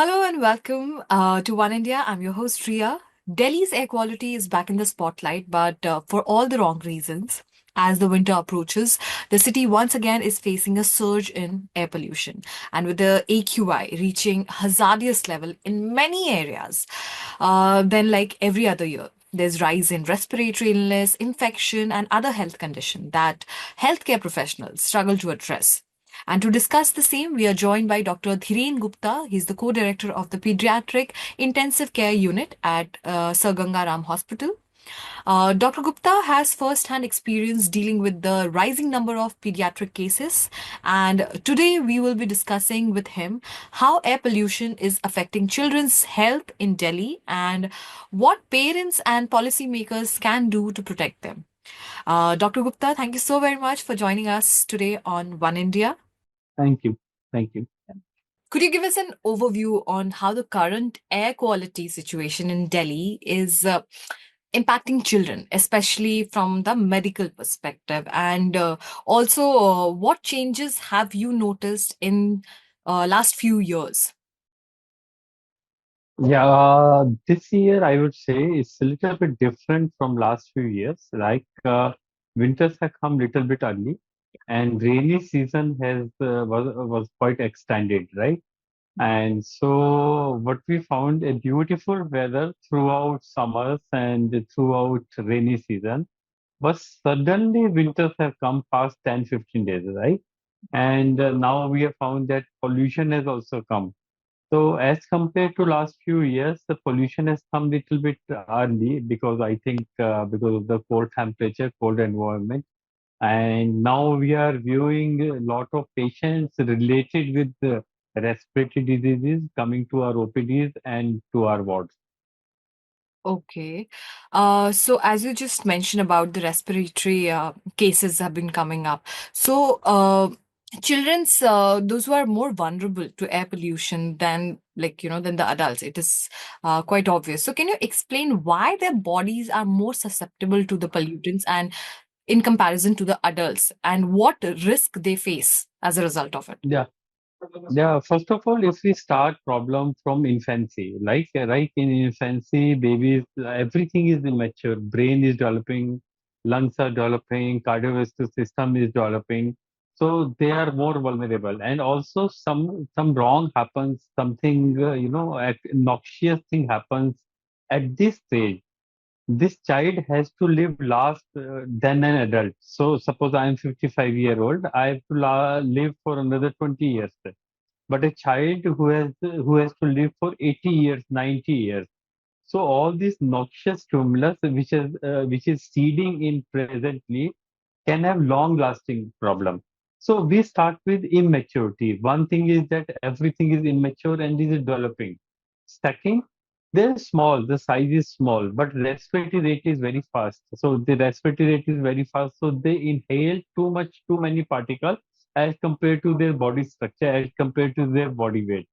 Hello and welcome to One India. I'm your host Ria. Delhi's air quality is back in the spotlight, but for all the wrong reasons. As the winter approaches, the city once again is facing a surge in air pollution, and with the AQI reaching hazardous level in many areas, then like every other year. There's rise in respiratory illness, infection, and other health conditions that healthcare professionals struggle to address. And to discuss the same, we are joined by Dr. Dhiren Gupta. He's the co-director of the Pediatric Intensive Care Unit at Sir Gangaram Hospital. Dr. Gupta has first-hand experience dealing with the rising number of pediatric cases, and today we will be discussing with him how air pollution is affecting children's health in Delhi and what parents and policymakers can do to protect them. Dr. Gupta, thank you so very much for joining us today on One India. Thank you. Thank you. Could you give us an overview on how the current air quality situation in Delhi is impacting children, especially from the medical perspective? And also, what changes have you noticed in last few years? Yeah, this year I would say it's a little bit different from last few years. Winters have come little bit early, and rainy season was quite extended, right? And so what we found a beautiful weather throughout summers and throughout rainy season, but suddenly winters have come past 10, 15 days, right? And now we have found that pollution has also come. So as compared to last few years, the pollution has come little bit early because I think because of the cold temperature, cold environment, and now we are viewing a lot of patients related with respiratory diseases coming to our OPDs and to our wards. Okay. So as you just mentioned about the respiratory cases have been coming up. So children's those who are more vulnerable to air pollution than than the adults, it is quite obvious. So can you explain why their bodies are more susceptible to the pollutants and in comparison to the adults and what risk they face as a result of it? Yeah. Yeah, first of all, if we start problem from infancy, right in infancy, babies, everything is immature. Brain is developing, lungs are developing, cardiovascular system is developing. So they are more vulnerable. And also some wrong happens, something noxious thing happens at this stage. This child has to live last than an adult. So suppose I am 55-year-old, I have to live for another 20 years, but a child who has to live for 80 years, 90 years. So all these noxious stimulus which is seeding in presently can have long lasting problem. So we start with immaturity. One thing is that everything is immature and is developing. Second, they're small, the size is small, but respiratory rate is very fast. So the respiratory rate is very fast. So they inhale too many particles as compared to their body structure, as compared to their body weight.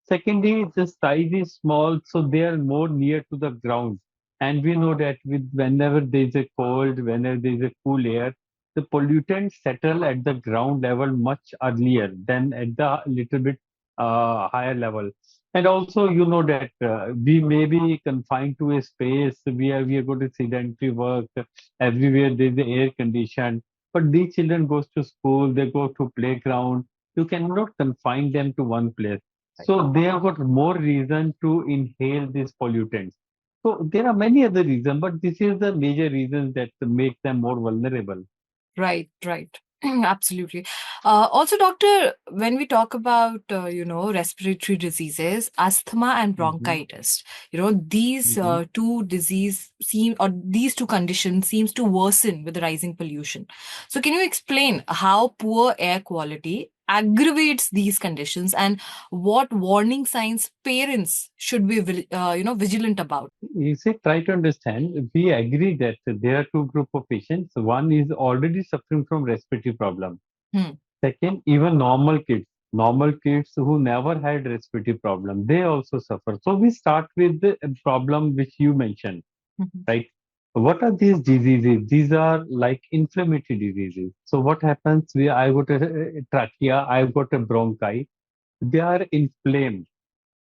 Secondly, the size is small, so they are more near to the ground. And we know that with whenever there is a cold, whenever there is a cool air, the pollutants settle at the ground level much earlier than at the little bit higher level. And also, you know that we may be confined to a space where we are going to sedentary work. Everywhere there is air condition. But these children goes to school, they go to playground. You cannot confine them to one place. So they have got more reason to inhale these pollutants. So there are many other reasons, but this is the major reasons that make them more vulnerable. Right, right. Absolutely. Also, doctor, when we talk about, respiratory diseases, asthma and Mhm, bronchitis, these mhm. two disease seem, or these two conditions seems to worsen with the rising pollution. So can you explain how poor air quality aggravates these conditions and what warning signs parents should be, vigilant about? You see, try to understand. We agree that there are two group of patients. One is already suffering from respiratory problem. Hmm. Second, even normal kids who never had respiratory problem, they also suffer. So we start with the problem which you mentioned, Mhm. right? What are these diseases? These are like inflammatory diseases. So what happens? I got a trachea, I've got a bronchi. They are inflamed.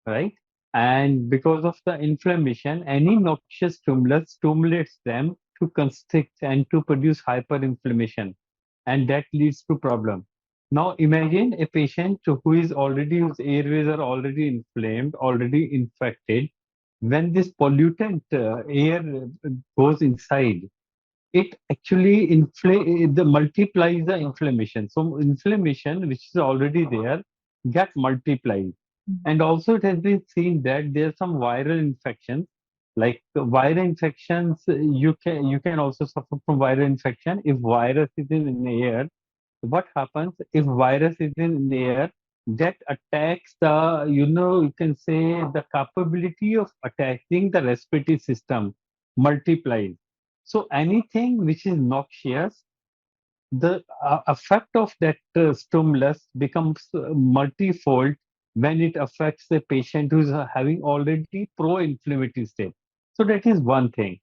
right? And because of the inflammation, any noxious stimulus stimulates them to constrict and to produce hyperinflammation, and that leads to problem. Now imagine a patient who is already, whose airways are already inflamed, already infected. When this pollutant air goes inside, it actually the multiplies the inflammation. So inflammation, which is already there, get multiplied. Mm. And also it has been seen that there are some viral infections. Like viral infections, you can also suffer from viral infection if virus is in the air. What happens if virus is in the air? That attacks the, you can say the capability of attacking the respiratory system multiplies. So anything which is noxious, the effect of that stimulus becomes multifold when it affects the patient who's having already pro-inflammatory state. So that is one thing.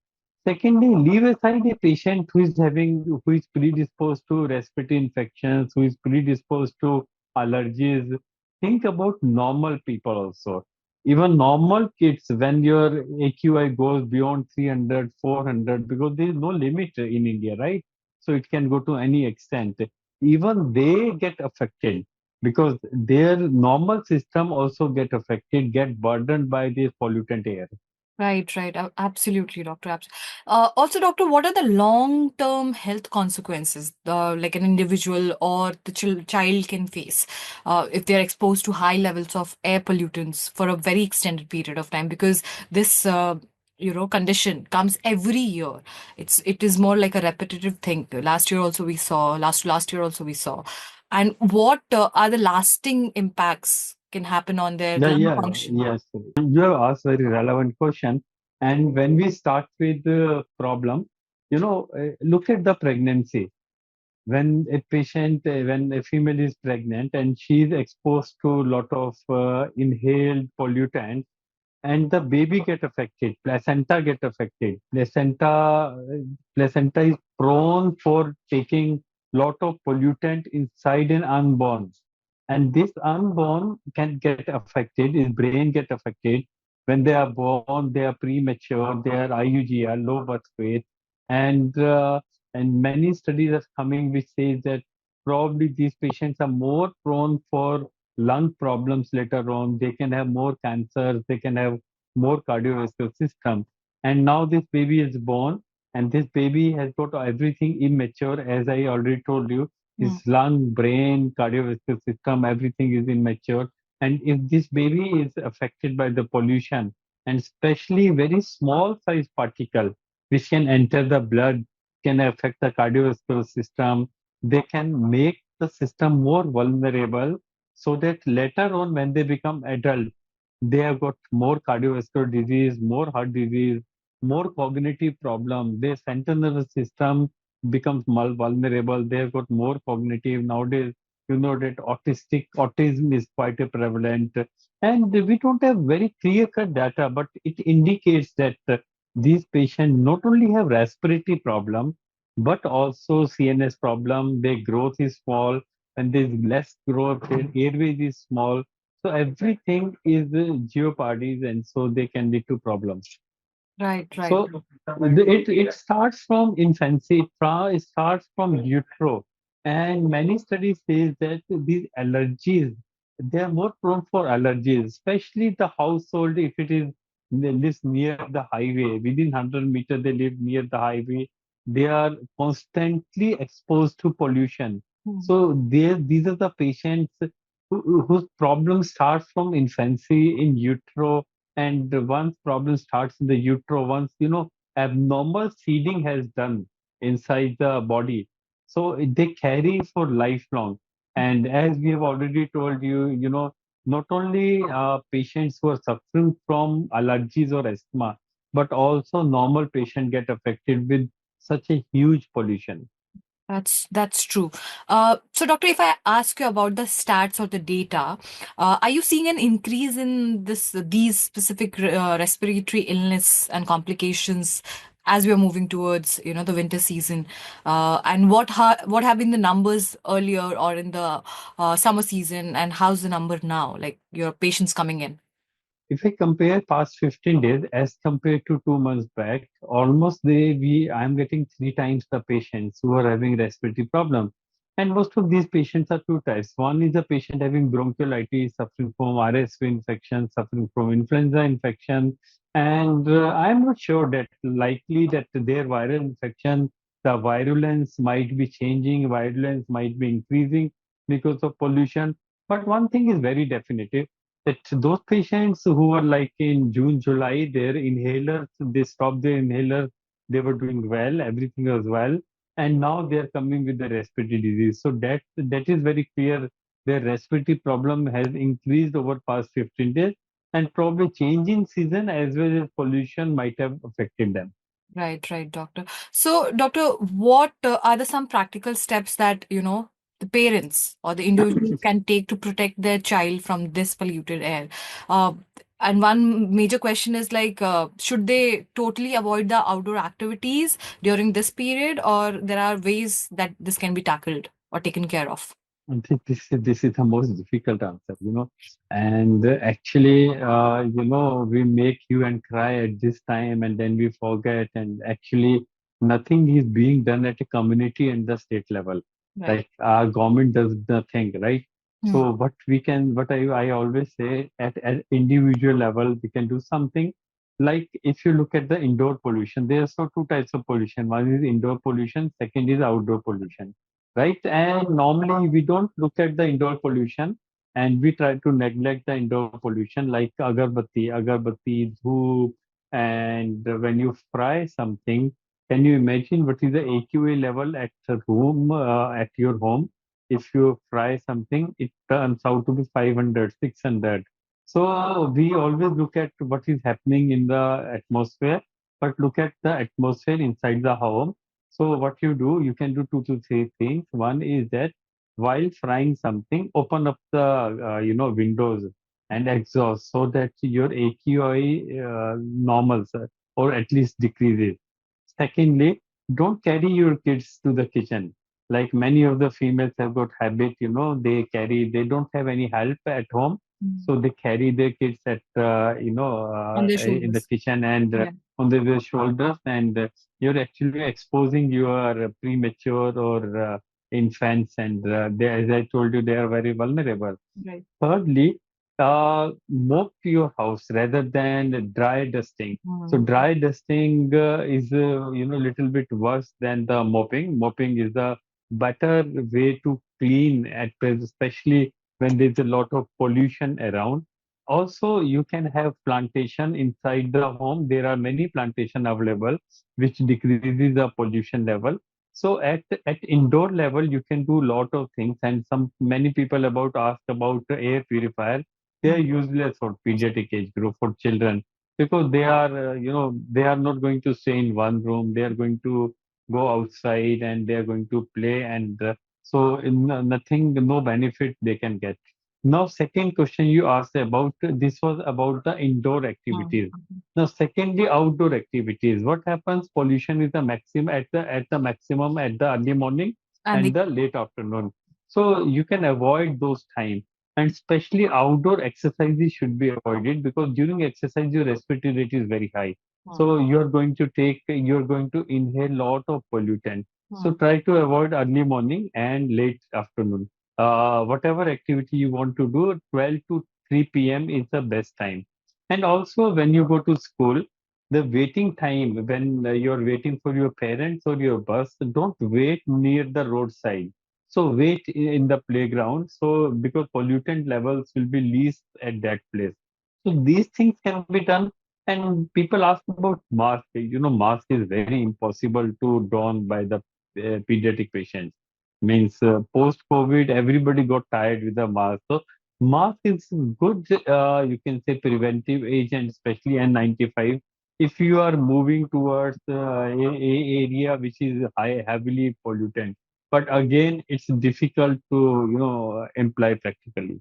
Secondly, leave aside a patient who is predisposed to respiratory infections, who is predisposed to allergies. Think about normal people also. Even normal kids, when your AQI goes beyond 300, 400, because there is no limit in India, right? So it can go to any extent. Even they get affected because their normal system also get affected, get burdened by this pollutant air. Right, right. Absolutely, doctor. Also, doctor, what are the long-term health consequences, like an individual or the child can face, if they're exposed to high levels of air pollutants for a very extended period of time? Because this, condition comes every year. It is more like a repetitive thing. Last year also we saw, and what are the lasting impacts can happen on their Yeah, lung yeah, function? yes. You have asked very relevant question. And when we start with the problem, look at the pregnancy. When a female is pregnant and she is exposed to a lot of inhaled pollutants, and the baby get affected, placenta get affected. Placenta is prone for taking lot of pollutant inside an unborn, and this unborn can get affected, his brain get affected. When they are born, they are premature, they are IUGR, low birth weight, and many studies are coming which says that probably these patients are more prone for lung problems later on. They can have more cancers, they can have more cardiovascular system. And now this baby is born, and this baby has got everything immature, as I already told you. Hmm. His lung, brain, cardiovascular system, everything is immature. And if this baby is affected by the pollution, and especially very small size particle, which can enter the blood, can affect the cardiovascular system, they can make the system more vulnerable, so that later on when they become adult, they have got more cardiovascular disease, more heart disease, more cognitive problem. Their central nervous system becomes vulnerable. They have got more cognitive. Nowadays, you know that autism is quite a prevalent. And we don't have very clear-cut data, but it indicates that these patients not only have respiratory problem, but also CNS problem. Their growth is small, and there's less growth. Their airways is small, so everything is jeopardies, and so they can lead to problems. Right, right. So it starts from infancy. It starts from utero, and many studies say that these allergies, they are more prone for allergies, especially the household. If it is they live near the highway, within 100 meters, they live near the highway. They are constantly exposed to pollution. Hmm. So these are the patients whose problem starts from infancy in utero, and once problem starts in the utero, once abnormal seeding has done inside the body, so they carry for lifelong. And as we have already told you, not only patients who are suffering from allergies or asthma, but also normal patient get affected with such a huge pollution. That's true. So, doctor, if I ask you about the stats or the data, are you seeing an increase in these specific respiratory illness and complications as we are moving towards the winter season? And what have been the numbers earlier or in the summer season, and how's the number now? Like your patients coming in? if I compare past 15 days as compared to 2 months back, almost I'm getting three times the patients who are having respiratory problem. And most of these patients are two types. One is a patient having bronchiolitis, suffering from RSV infection, suffering from influenza infection. And I'm not sure that likely that their viral infection, the virulence might be changing, virulence might be increasing because of pollution. But one thing is very definitive that those patients who were like in June, July, their inhalers, they stopped their inhaler, they were doing well, everything was well, and now they are coming with the respiratory disease. So that is very clear. Their respiratory problem has increased over past 15 days, and probably change in season as well as pollution might have affected them. Right, right, doctor. So, doctor, what are the some practical steps that, the parents or the individuals can take to protect their child from this polluted air? Uh, and one major question is like, should they totally avoid the outdoor activities during this period, or there are ways that this can be tackled or taken care of? I think this is the most difficult answer. And actually, we make you and cry at this time, and then we forget. And actually, nothing is being done at a community and the state level. Right. Like our government does nothing, right? Hmm. So what I always say at individual level, we can do something. Like if you look at the indoor pollution, there are so two types of pollution. One is indoor pollution, second is outdoor pollution, right? And normally we don't look at the indoor pollution and we try to neglect the indoor pollution like agarbatti, dhoop, and when you fry something, can you imagine what is the AQA level at a room at your home? If you fry something, it turns out to be 500, 600. So we always look at what is happening in the atmosphere, but look at the atmosphere inside the home. So what you do, you can do two to three things. One is that while frying something, open up the windows and exhaust so that your AQI normals or at least decreases. Secondly, don't carry your kids to the kitchen. Like many of the females have got habit, they don't have any help at home, Mm. so they carry their kids On their in the shoulders. kitchen and Yeah. on their shoulders, and you're actually exposing your premature or infants, and as I told you, they are very vulnerable. Right. Thirdly, mop your house rather than dry dusting. So Mm. dry dusting is little bit worse than the mopping. Mopping is the better way to clean at present, especially when there's a lot of pollution around. Also, you can have plantation inside the home. There are many plantation available, which decreases the pollution level. So at indoor level, you can do lot of things, and many people about ask about the air purifier. They are Mm. useless for pediatric age group for children because they are not going to stay in one room. They are going to go outside and they are going to play, and nothing, no benefit they can get. Now, second question you asked about this was about the indoor Mm. activities. Now, secondly, outdoor activities. What happens? Pollution is the maximum at the maximum at the early morning And and the late afternoon. So you can avoid those time. And especially outdoor exercises should be avoided because during exercise your respiratory rate is very high. Mm. So you're going to inhale lot of pollutant. So Mm. try to avoid early morning and late afternoon. Whatever activity you want to do, 12 to 3 p.m. is the best time. And also, when you go to school, the waiting time when you're waiting for your parents or your bus, don't wait near the roadside. So wait in the playground. So because pollutant levels will be least at that place. So these things can be done. And people ask about mask. Mask is very impossible to don by the pediatric patients. Means post-COVID, everybody got tired with the mask. So mask is good, you can say preventive agent, especially N95. If you are moving towards area which is heavily pollutant, but again, it's difficult to imply practically.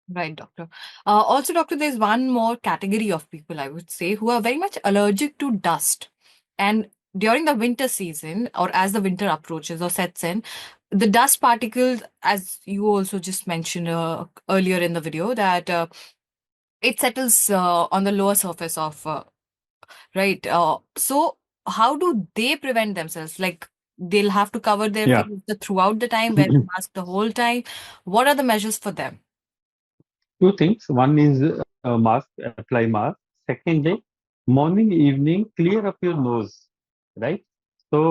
Right, doctor. Also, doctor, there's one more category of people, I would say, who are very much allergic to dust. And during the winter season, or as the winter approaches or sets in, the dust particles, as you also just mentioned earlier in the video, that it settles on the lower surface of right. So how do they prevent themselves? Like they'll have to cover their Yeah. face throughout the time, wear the mask the whole time. What are the measures for them? Two things. One is mask, apply mask. Secondly, morning, evening, clear up your nose, right? So,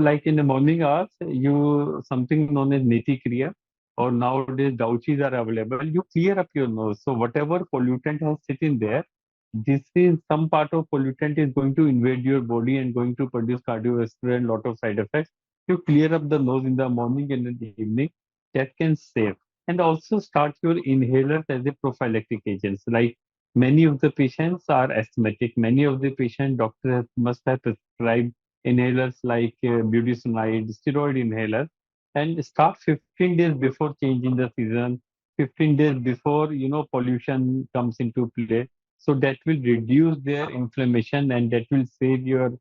like in the morning hours, you something known as niti kriya, or nowadays douches are available. You clear up your nose. So, whatever pollutant has sit in there, this is some part of pollutant is going to invade your body and going to produce cardiovascular and lot of side effects. You clear up the nose in the morning and in the evening. That can save. And also start your inhalers as a prophylactic agents. Like many of the patients are asthmatic. Many of the patient doctors must have prescribed inhalers like budesonide, steroid inhaler, and start 15 days before change in the season, 15 days before pollution comes into play. So that will reduce their inflammation and that will save your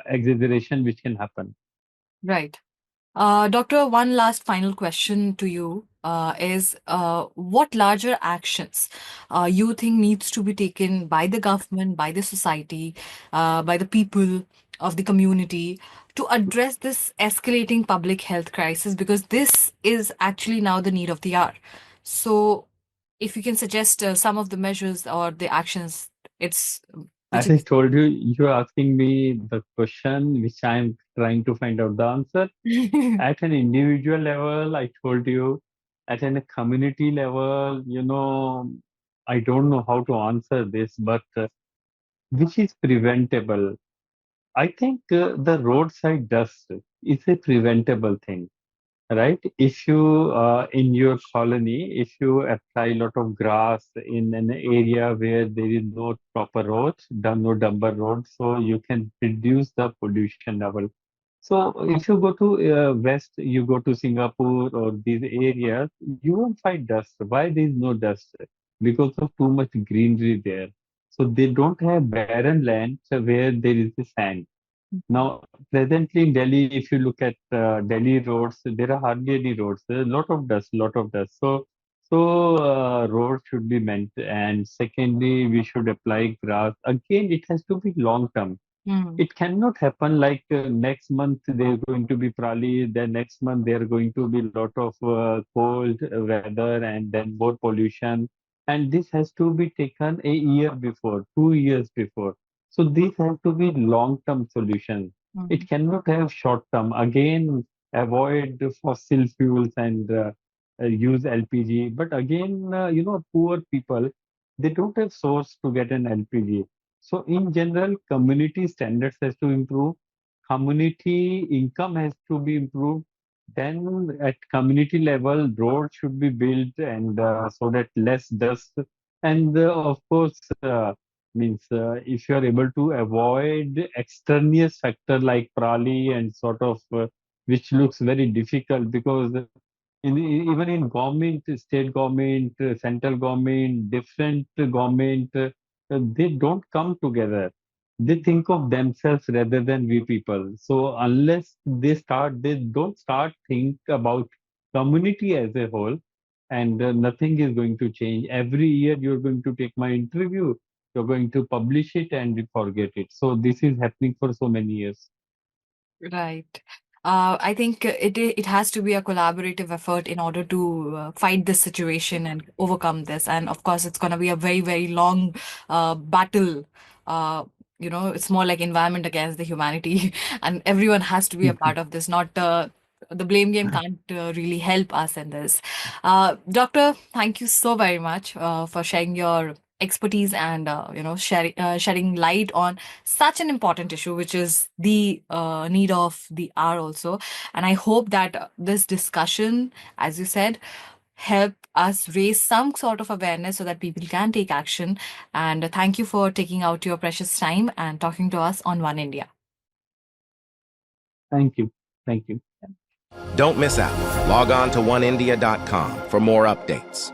exaggeration which can happen. Right. Doctor, one last final question to you is what larger actions you think needs to be taken by the government, by the society, by the people of the community to address this escalating public health crisis? Because this is actually now the need of the hour. So, if you can suggest some of the measures or the actions, it's which As I is. told you, you're asking me the question which I'm trying to find out the answer. At an individual level, I told you, at a community level, I don't know how to answer this, but which is preventable? I think the roadside dust is a preventable thing, right? If you, in your colony, if you apply a lot of grass in an area where there is no proper roads, no dumper road, so you can reduce the pollution level. So if you go to west, you go to Singapore or these areas, you won't find dust. Why there is no dust? Because of too much greenery there. So they don't have barren land where there is the sand. Now, presently in Delhi, if you look at Delhi roads, there are hardly any roads. There's a lot of dust, lot of dust. So roads should be meant. And secondly, we should apply grass. Again, it has to be long term. Hmm. It cannot happen like next month there's going to be Prali, then next month there are going to be a lot of cold weather and then more pollution. And this has to be taken a year before, 2 years before. So these have to be long-term solutions. Hmm. It cannot have short-term. Again, avoid fossil fuels and use LPG. But again, poor people, they don't have source to get an LPG. So in general, community standards has to improve, community income has to be improved. Then at community level, roads should be built and so that less dust. And of course, means if you are able to avoid extraneous factor like Prali and sort of which looks very difficult because even in government, state government, central government, different government, they don't come together. They think of themselves rather than we people. So unless they don't start think about community as a whole, and nothing is going to change. Every year you're going to take my interview, you're going to publish it and you forget it. So this is happening for so many years. Right. I think it has to be a collaborative effort in order to fight this situation and overcome this. And of course, it's going to be a very, very long battle. Uh, it's more like environment against the humanity, and everyone has to be a part of this. Not the blame game can't really help us in this. Doctor, thank you so very much for sharing your expertise and shedding light on such an important issue, which is the need of the hour also. And I hope that this discussion, as you said, help us raise some sort of awareness so that people can take action. And thank you for taking out your precious time and talking to us on One India. Thank you. Thank you. Don't miss out. Log on to oneindia.com for more updates.